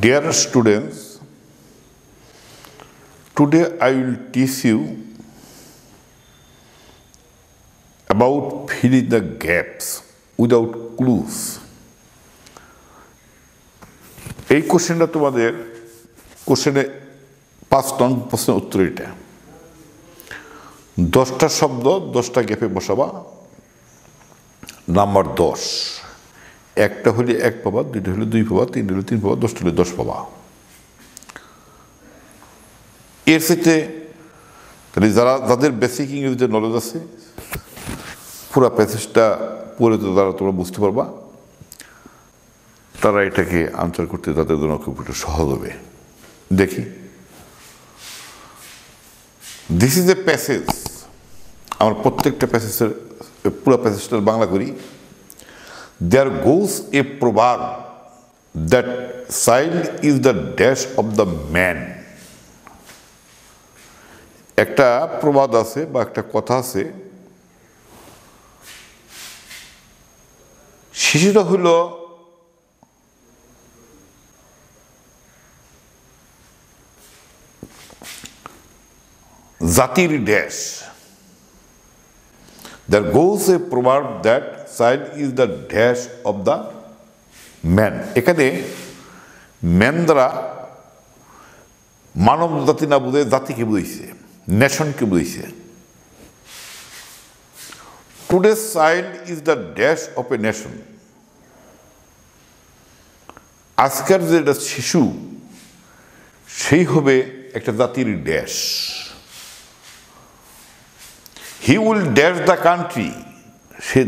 Dear students, today I will teach you about filling the gaps without clues. এই কোশ্চেনটা তোমাদের কোশ্চেনে 5 নং প্রশ্নের উত্তর এটা। 10টা শব্দ 10টা গ্যাপে বসাবা। নাম্বার 10, একটা হলে 1 পাবা, 2টা হলে 2 পাবা, 3টা হলে 3 পাবা, 10টা হলে 10 পাবা। এর সাথে তাহলে যাদের বেসিক ইংরেজিতে নলেজ আছে পুরো প্যাসেজটা পড়ে তো তোমরা বুঝতে পারবা, তারা এটাকে আনসার করতে তাদের জন্য খুব একটু সহজ হবে। দেখি, দিস ইজ এ প্যাসেজ। আমার প্রত্যেকটা প্যাসেজের পুরো প্যাসেজটার বাংলা করি। There goes a proverb that child is the dash of the man. একটা প্রবাদ আছে বা একটা কথা আছে, শিশুটা হইল জাতির dash. There goes a proverb that child is the dash of the man. এখানে ম্যান দ্বারা মানব জাতি না বুঝে জাতিকে বুঝেছে, নেশনকে বুঝেছে। Today's child is the dash of a nation. আজকের যেটা শিশু সেই হবে একটা জাতির dash. He will dash the country. সে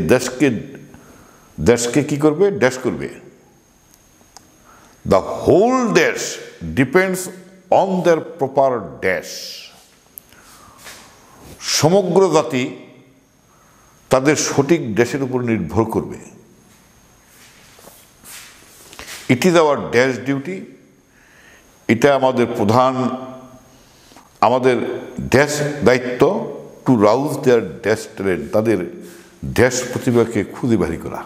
দেশকে কি করবে? ড্যাশ করবে। The whole dash depends on their proper dash. সমগ্র জাতি তাদের সঠিক ড্যাশের উপর নির্ভর করবে। It is our dash duty. এটা আমাদের আমাদের ড্যাশ দায়িত্ব, টু রাউজ দেয়ার ড্যাশ ট্যালেন্ট, তাদের ড্যাশ প্রতিভাকে খুঁজে বাড়ি করা।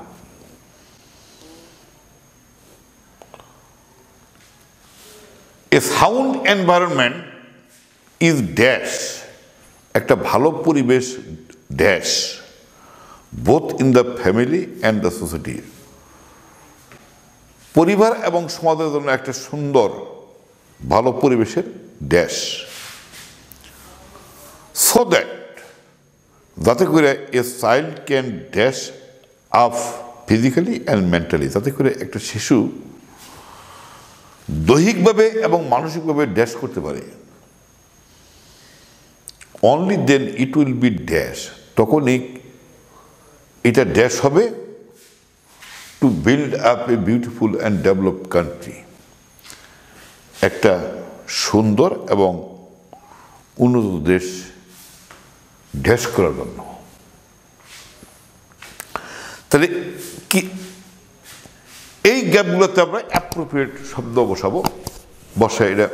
A sound environment is dash, একটা ভালো পরিবেশ dash, both in the family and the society. পরিবার এবং সমাজের জন্য একটা সুন্দর ভালো পরিবেশের ড্যাশ। সো দ্যাট, যাতে করে a child can dash up physically and mentally, যাতে করে একটা শিশু দৈহিকভাবে এবং মানসিকভাবে ড্যাশ করতে পারে। Only then it will be dash, তখনই এটা ড্যাশ হবে to build up a beautiful and develop country, একটা সুন্দর এবং উন্নত দেশ ড্যাশ করার জন্য। তাহলে কি এই গ্যাপগুলোতে আমরা অ্যাপ্রোপ্রিয়েট শব্দ বসায় এটা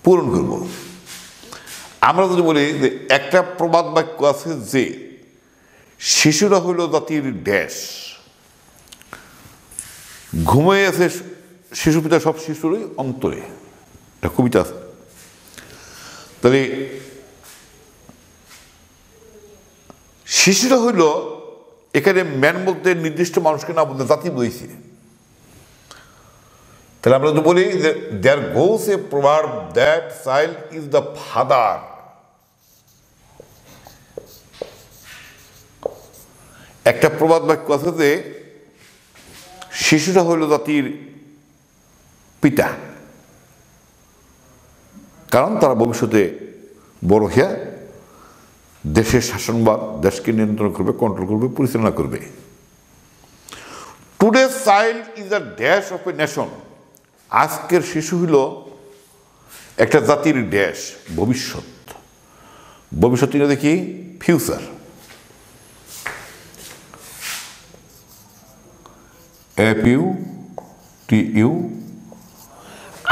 পূরণ করব। আমরা যদি বলি যে একটা প্রবাদ বাক্য আছে যে শিশুরা হইল জাতির ড্যাশ, ঘুমিয়ে আছে শিশু পিতা সব শিশুরই অন্তরে, এটা কবিতা আছে। তাহলে শিশুরা হইল এখানে ম্যান বলতে নির্দিষ্ট মানুষকে না বলতে জাতি বুঝেছি। তাহলে আমরা যদি বলি যে there goes a proverb that child is the father, একটা প্রবাদ বাক্য আছে যে শিশুরা হইল জাতির পিতা, কারণ তারা ভবিষ্যতে বড় হইয়া দেশের শাসনভার, দেশকে নিয়ন্ত্রণ করবে, কন্ট্রোল করবে, পরিচালনা করবে। Today child is the dash of a nation, আজকের শিশু হইল একটা জাতির ড্যাশ, ভবিষ্যৎ। ভবিষ্যৎ ইংরেজি কি? ফিউচার। FUTU,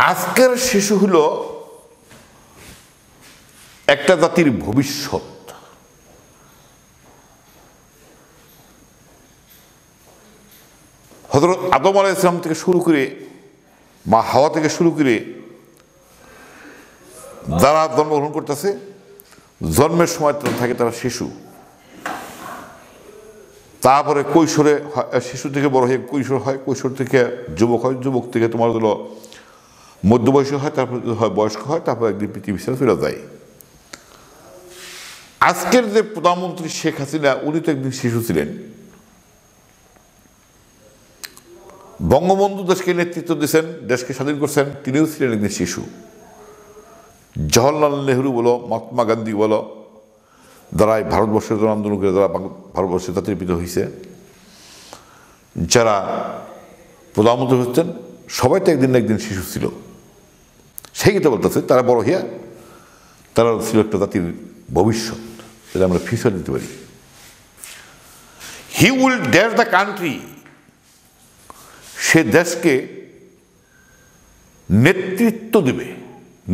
আজকের শিশু হইল একটা জাতির ভবিষ্যৎ। হযরত আদম আলাইহিস সালাম থেকে শুরু করে মা হাওয়া থেকে শুরু করে যারা জন্মগ্রহণ করতেছে, জন্মের সময় থাকে তারা শিশু, তারপরে কৈশোরে, শিশু থেকে বড় হয়ে কৈশোর হয়, কৈশোর থেকে যুবক হয়, যুবক থেকে তোমার হলো মধ্যবয়সী হয়, তারপরে হয় বয়স্ক হয়, তারপর একদিন পৃথিবী ছেড়ে ফেরা যায়। আজকের যে প্রধানমন্ত্রী শেখ হাসিনা, উনি তো একদিন শিশু ছিলেন। বঙ্গবন্ধু দেশকে নেতৃত্ব দিয়েছেন, দেশকে স্বাধীন করছেন, তিনিও ছিলেন একদিন শিশু। জওহরলাল নেহরু বলো, মহাত্মা গান্ধী বলো, যারা ভারতবর্ষের জন্য আন্দোলন করে যারা ভারতবর্ষের জাতির পিতা হয়েছে, যারা প্রধানমন্ত্রী হচ্ছেন, সবাই তো একদিন না একদিন শিশু ছিল। সেই কথা বলতেছে, তারা বড় হইয়া তারা ছিল একটা জাতির ভবিষ্যৎ, যেটা আমরা ফিউচার দিতে পারি। He will dash the country, সে দেশকে নেতৃত্ব দেবে।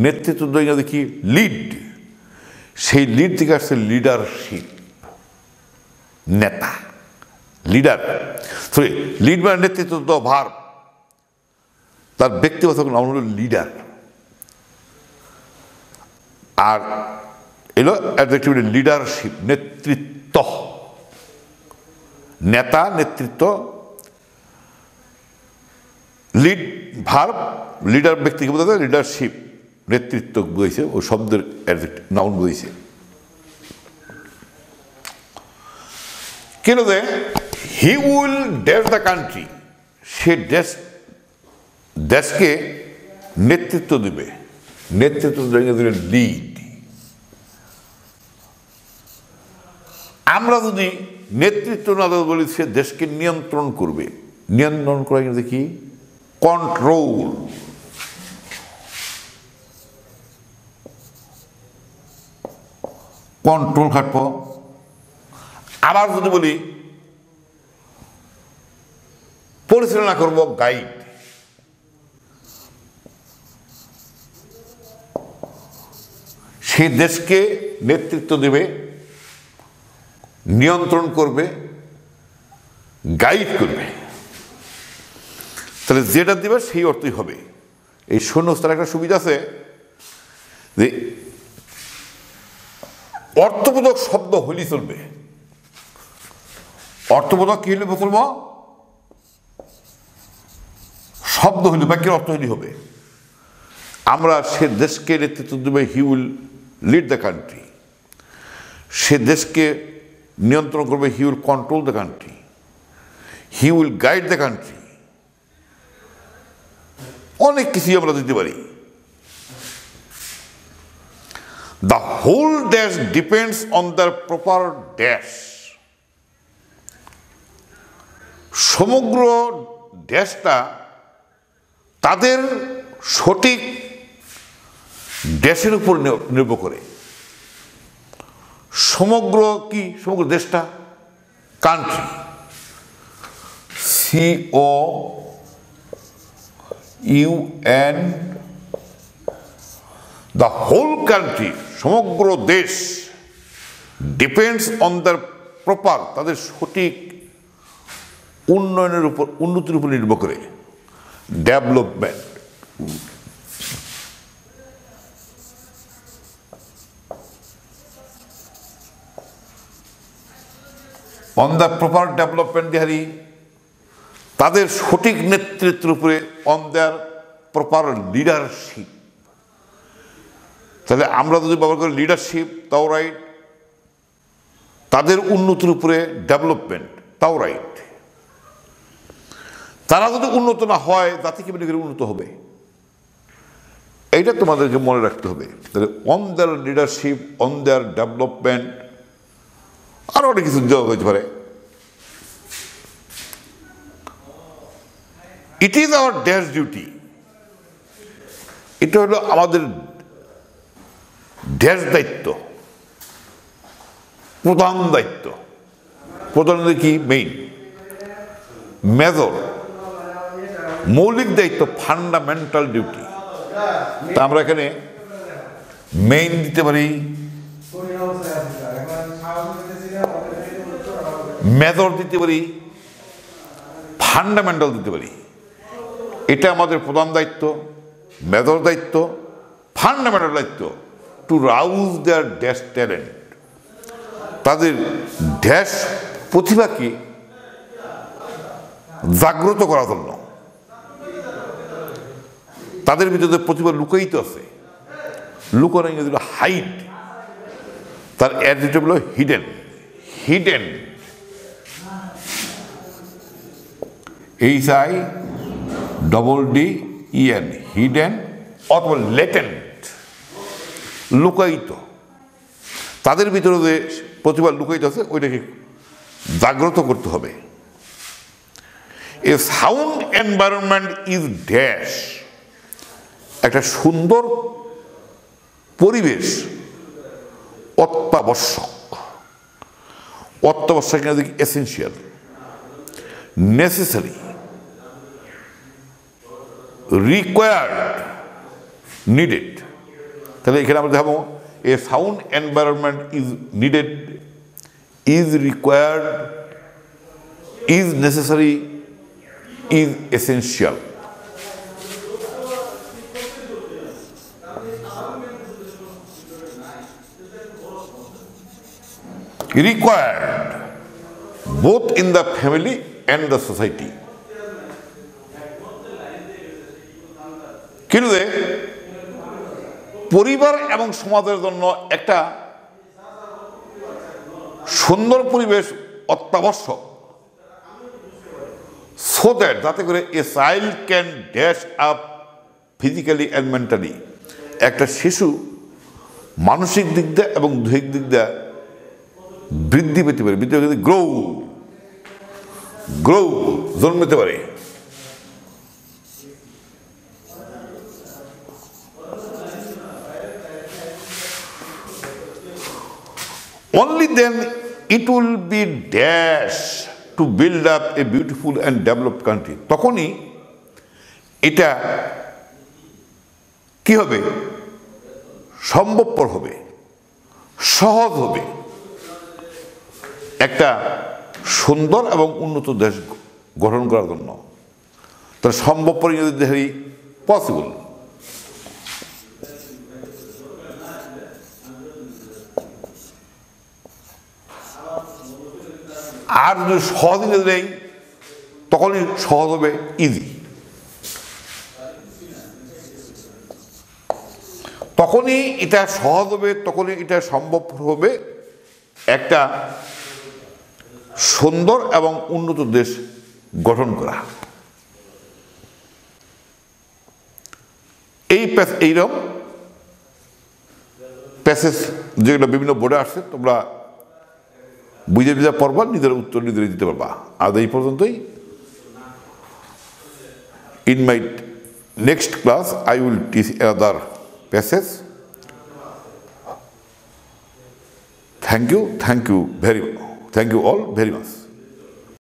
নেতৃত্ব দেবে কি? লিড। সেই লিড থেকে আসছে লিডারশিপ, নেতা, লিডার। সরি, লিড মানে নেতৃত্ব দেওয়া, ভার। তার ব্যক্তিগত নাম হলো লিডার। আর এলো অ্যাডজেক্টিভ লিডারশিপ, নেতৃত্ব, নেতা, নেতৃত্ব, লিড ভার্ব, লিডার ব্যক্তিকে বোঝাতে, লিডারশিপ নেতৃত্ব বুঝেছে, ও শব্দের নাউন বুঝেছে। কেন যে he will dash the country, সে দেশকে নেতৃত্ব দিবে। নেতৃত্ব দিবে লিড। আমরা যদি নেতৃত্ব না দেবো বলি, সে দেশকে নিয়ন্ত্রণ করবে। নিয়ন্ত্রণ করা কিন্তু কি? কন্ট্রোল। কন্ট্রোল খাটব। আবার যদি বলি পরিচালনা করব, গাইড। সে দেশকে নেতৃত্ব দেবে, নিয়ন্ত্রণ করবে, গাইড করবে। তাহলে যেটা দিবে সেই অর্থই হবে। এই শূন্যস্থানে একটা সুবিধা আছে যে অর্থবোধক শব্দ হইলেই চলবে। অর্থবোধক কি হইলে বলবো? শব্দ হইলে, বাক্যের অর্থ হইলেই হবে। আমরা সে দেশকে নেতৃত্ব দেবে, he will lead the country. সে দেশকে নিয়ন্ত্রণ করবে, he will control the country, he will guide the country. অনেক কিছুই আমরা দিতে পারি। The whole dash depends on the proper dash. সমগ্র ড্যাশটা তাদের সঠিক ড্যাশের উপর নির্ভর করে। সমগ্র কি? সমগ্র দেশটা, country, COUN, the whole country, সমগ্র দেশ, ডিপেন্ডস অন দ্য প্রপার, তাদের সঠিক উন্নয়নের উপর, উন্নতির উপর নির্ভর করে, development. On the proper development দিহারি, তাদের সঠিক নেতৃত্বের উপরে, অন দেয়ার প্রপার লিডারশিপ। তাহলে আমরা যদি ব্যবহার করি লিডারশিপ, তাও রাইট। তাদের উন্নতির উপরে ডেভেলপমেন্ট, তাও রাইট। তারা যদি উন্নত না হয়, জাতি কিভাবে করে উন্নত হবে? এইটা তোমাদেরকে মনে রাখতে হবে। তাহলে on their leadership, on their development, আরো অনেক কিছু দেওয়া হতে পারে। It is our dash duty, এটা হলো আমাদের ড্যাশ দায়িত্ব, প্রধান দায়িত্ব। প্রধান কি? মেইন, মেজর, মৌলিক দায়িত্ব, ফান্ডামেন্টাল ডিউটি। তা আমরা এখানে মেইন দিতে পারি, মেজর দিতে পারি, ফান্ডামেন্টাল দিতে পারি। এটা আমাদের প্রধান দায়িত্ব, মেজর দায়িত্ব, ফান্ডামেন্টাল দায়িত্ব টু রাউজ দেয়ার ড্যাশ ট্যালেন্ট, তাদের ড্যাশ প্রতিভাকে জাগ্রত করার জন্য। তাদের ভিতরে প্রতিভা লুকায়িত আছে, লুকানো ইংরেজি হলো হাইড, তার অ্যাডজেক্টিভ হলো হিডেন। হিডেন, HIDDEN, হিডেন অথবা লেটেন্ট, লুকায়িত। তাদের ভিতরে যে প্রতিভা লুকায়িত আছে ওইটাকে জাগ্রত করতে হবে। A sound environment is dash, একটা সুন্দর পরিবেশ অত্যাবশ্যক। অত্যাবশ্যক এসেনশিয়াল, নেসেসারি, রিকোয়ার্ড, নিডেড। তাহলে এখানে আমরা দেখাবো a sound environment is needed, is required, is necessary, is essential. Required both in the family and the society. কিন্তু পরিবার এবং সমাজের জন্য একটা সুন্দর পরিবেশ অত্যাবশ্যক, so that যাতে করে a child can dash up physically and mentally, একটা শিশু মানসিক দিক দিয়ে এবং দৈহিক দিক দিয়ে বৃদ্ধি পেতে পারে, বৃদ্ধি পেতে গ্রো জন্মেতে পারে। Only then it will be dash to build up a beautiful and developed country. তখনই এটা কি হবে? সম্ভবপর হবে, সহজ হবে একটা সুন্দর এবং উন্নত দেশ গঠন করার জন্য। তাহলে সম্ভবপর ইংরেজি পসিবল। আর যদি সহজ ইংরেজি নেই তখনই সহজ হবে ইজি। তখনই এটা সহজ হবে, তখনই এটা সম্ভব হবে একটা সুন্দর এবং উন্নত দেশ গঠন করা। এইরকম প্যাসেজ যেগুলো বিভিন্ন বোর্ডে আসছে তোমরা বুঝে বুঝে পড়বা, নিজের উত্তর নিজেরা দিতে পারবা। আজ এই পর্যন্তই। In my next class I will teach another passage. Thank you all very much.